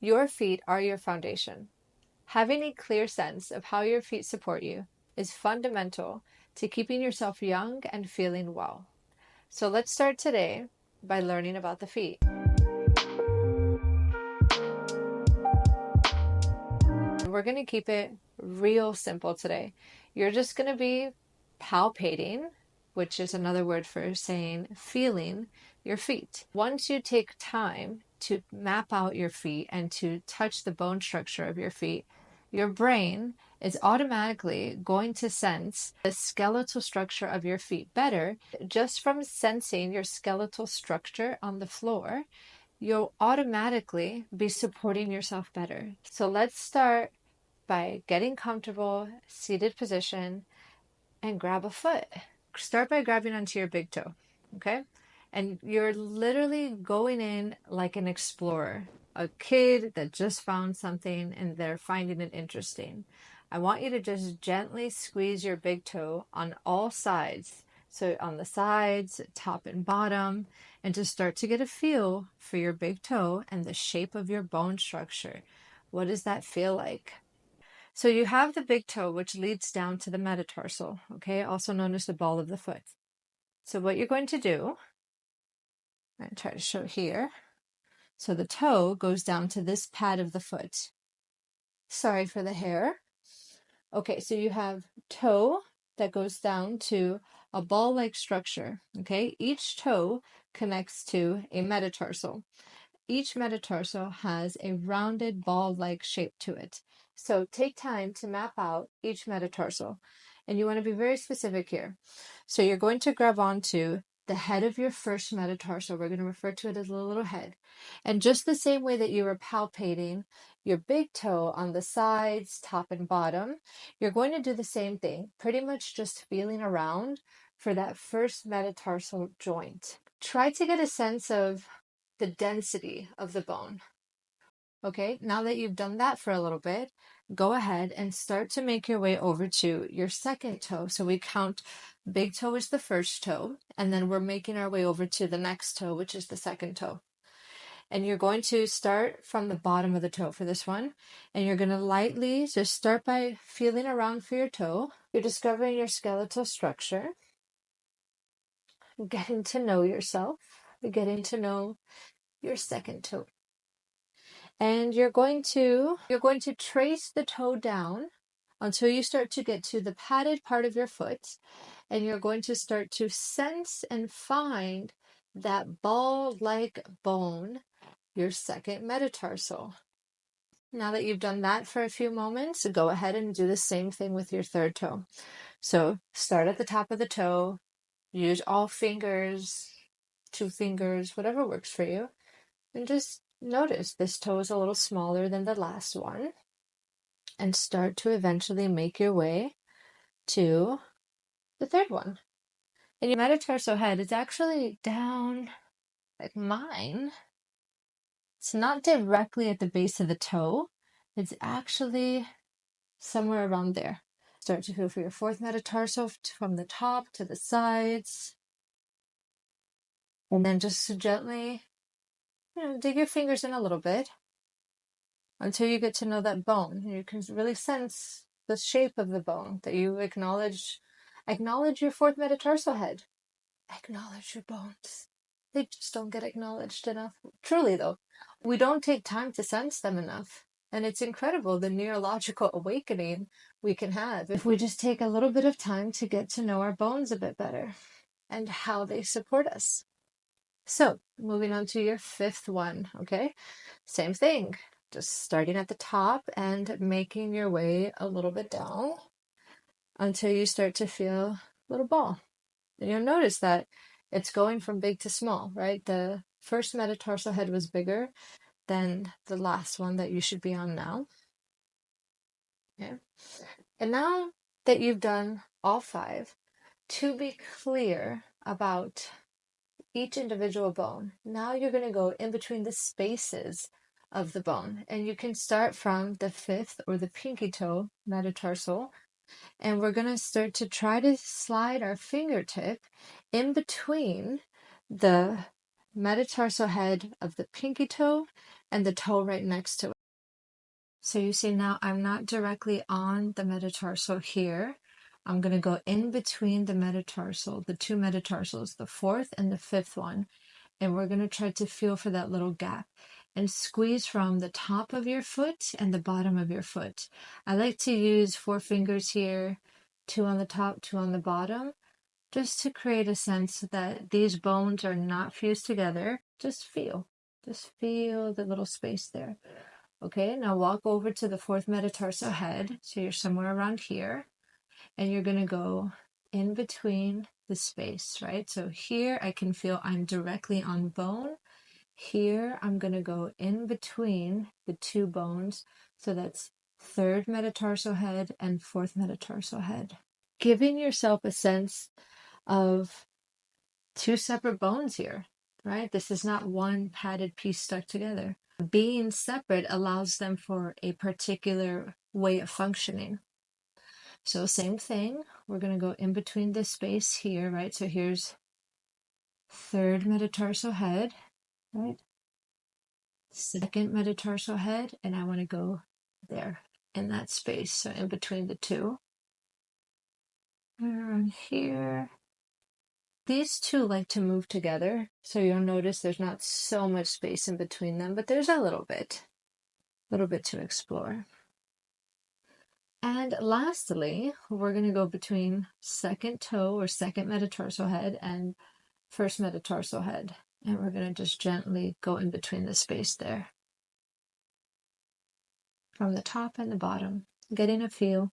Your feet are your foundation. Having a clear sense of how your feet support you is fundamental to keeping yourself young and feeling well. So let's start today by learning about the feet. We're going to keep it real simple today. You're just going to be palpating, which is another word for saying feeling your feet. Once you take time to map out your feet and to touch the bone structure of your feet, your brain is automatically going to sense the skeletal structure of your feet better. Just from sensing your skeletal structure on the floor, you'll automatically be supporting yourself better. So let's start by getting comfortable, seated position, and grab a foot. Start by grabbing onto your big toe, okay? And you're literally going in like an explorer, a kid that just found something and they're finding it interesting. I want you to just gently squeeze your big toe on all sides. So on the sides, top and bottom, and just start to get a feel for your big toe and the shape of your bone structure. What does that feel like? So you have the big toe, which leads down to the metatarsal, okay, also known as the ball of the foot. So what you're going to do, I'm going to try to show here. So the toe goes down to this pad of the foot. Sorry for the hair. Okay, so you have toe that goes down to a ball-like structure, okay? Each toe connects to a metatarsal. Each metatarsal has a rounded ball-like shape to it. So take time to map out each metatarsal. And you want to be very specific here. So you're going to grab onto the head of your first metatarsal. We're going to refer to it as the little head. And just the same way that you were palpating your big toe on the sides, top and bottom, you're going to do the same thing, pretty much just feeling around for that first metatarsal joint. Try to get a sense of the density of the bone. Okay, now that you've done that for a little bit, go ahead and start to make your way over to your second toe. So we count big toe is the first toe, and then we're making our way over to the next toe, which is the second toe. And you're going to start from the bottom of the toe for this one, and you're going to lightly just start by feeling around for your toe. You're discovering your skeletal structure, getting to know yourself, getting to know your second toe. And you're going to trace the toe down until you start to get to the padded part of your foot, and you're going to start to sense and find that ball-like bone, your second metatarsal. Now that you've done that for a few moments, go ahead and do the same thing with your third toe. So start at the top of the toe, use all fingers, 2 fingers, whatever works for you, and just notice this toe is a little smaller than the last one, and start to eventually make your way to the third one. And your metatarsal head is actually down like mine. It's not directly at the base of the toe. It's actually somewhere around there. Start to feel for your fourth metatarsal from the top to the sides. And then just gently, dig your fingers in a little bit until you get to know that bone. You can really sense the shape of the bone, that you acknowledge your fourth metatarsal head. Acknowledge your bones. They just don't get acknowledged enough. Truly though, we don't take time to sense them enough. And it's incredible the neurological awakening we can have if we just take a little bit of time to get to know our bones a bit better and how they support us. So moving on to your fifth one, okay? Same thing. Just starting at the top and making your way a little bit down until you start to feel a little ball. And you'll notice that it's going from big to small, right? The first metatarsal head was bigger than the last one that you should be on now. Okay. And now that you've done all 5, to be clear about each individual bone, now you're going to go in between the spaces of the bone. And you can start from the 5th or the pinky toe metatarsal. And we're going to start to try to slide our fingertip in between the metatarsal head of the pinky toe and the toe right next to it. So you see now I'm not directly on the metatarsal here. I'm going to go in between the metatarsal, the two metatarsals, the fourth and the fifth one, and we're going to try to feel for that little gap and squeeze from the top of your foot and the bottom of your foot. I like to use 4 fingers here, 2 on the top, 2 on the bottom, just to create a sense that these bones are not fused together. Just feel the little space there. Okay, now walk over to the fourth metatarsal head. So you're somewhere around here, and you're going to go in between the space, right? So here I can feel I'm directly on bone. Here I'm going to go in between the 2 bones. So that's third metatarsal head and fourth metatarsal head. Giving yourself a sense of 2 separate bones here, right? This is not one padded piece stuck together. Being separate allows them for a particular way of functioning. So same thing, we're going to go in between this space here, right? So here's third metatarsal head, right? Second metatarsal head, and I want to go there in that space, so in between the 2. Around here. These 2 like to move together, so you'll notice there's not so much space in between them, but there's a little bit to explore. And lastly, we're going to go between second toe or second metatarsal head and first metatarsal head. And we're going to just gently go in between the space there. From the top and the bottom, getting a feel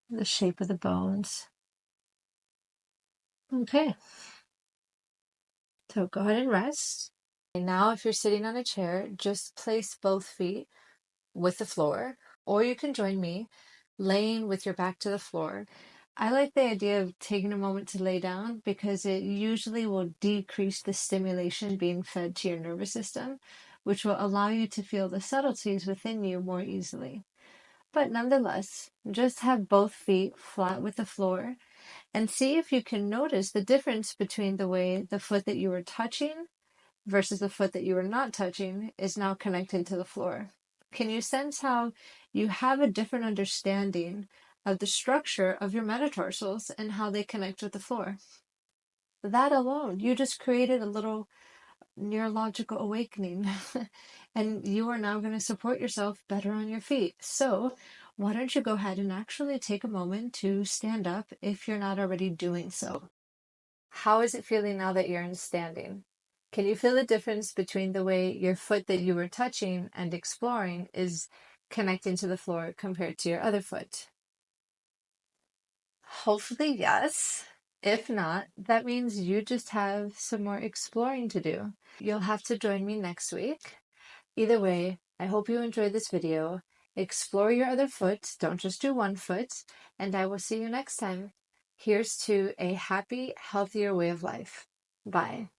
the shape of the bones. Okay. So go ahead and rest. And now if you're sitting on a chair, just place both feet with the floor, or you can join me laying with your back to the floor. I like the idea of taking a moment to lay down because it usually will decrease the stimulation being fed to your nervous system, which will allow you to feel the subtleties within you more easily. But nonetheless, just have both feet flat with the floor and see if you can notice the difference between the way the foot that you were touching versus the foot that you were not touching is now connected to the floor. Can you sense how you have a different understanding of the structure of your metatarsals and how they connect with the floor? That alone, you just created a little neurological awakening and you are now going to support yourself better on your feet. So why don't you go ahead and actually take a moment to stand up if you're not already doing so. How is it feeling now that you're in standing? Can you feel the difference between the way your foot that you were touching and exploring is connecting to the floor compared to your other foot? Hopefully, yes. If not, that means you just have some more exploring to do. You'll have to join me next week. Either way, I hope you enjoyed this video. Explore your other foot, don't just do one foot, and I will see you next time. Here's to a happy, healthier way of life. Bye.